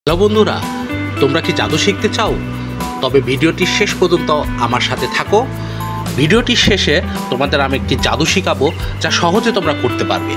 Hello বন্ধুরা, তোমরা কি জাদু শিখতে চাও? তবে ভিডিওটির শেষ পর্যন্ত আমার সাথে থাকো। ভিডিওটির শেষে তোমাদের আমি একটি জাদু শিখাবো, যা সহজে তোমরা করতে পারবে।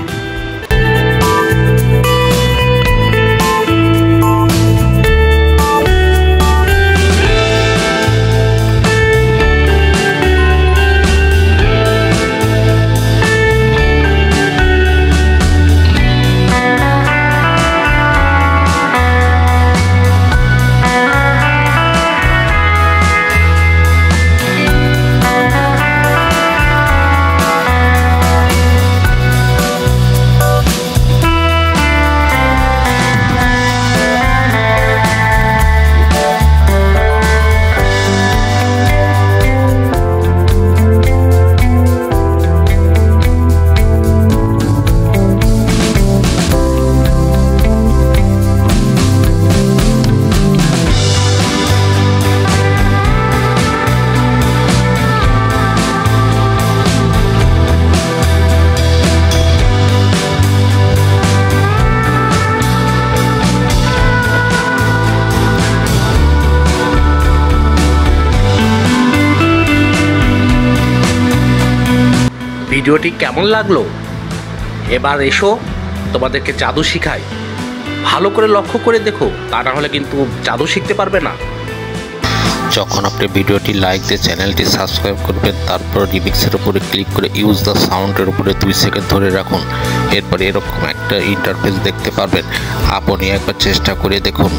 ভিডিওটি কেমন লাগলো? এবার এসো, তোমাদেরকে জাদু শিখাই। ভালো করে লক্ষ্য করে দেখো, তা না হলে কিন্তু জাদু শিখতে পারবে না। যখন আপনি ভিডিওটি লাইক দিয়ে চ্যানেলটি সাবস্ক্রাইব করবেন, তারপর রিমিক্সের উপরে ক্লিক করে ইউজ দ্য সাউন্ডের উপরে 2 সেকেন্ড ধরে রাখুন। এরপর এরকম একটা ইন্টারফেস দেখতে পারবেন। আপনি একবার চেষ্টা করে দেখুন।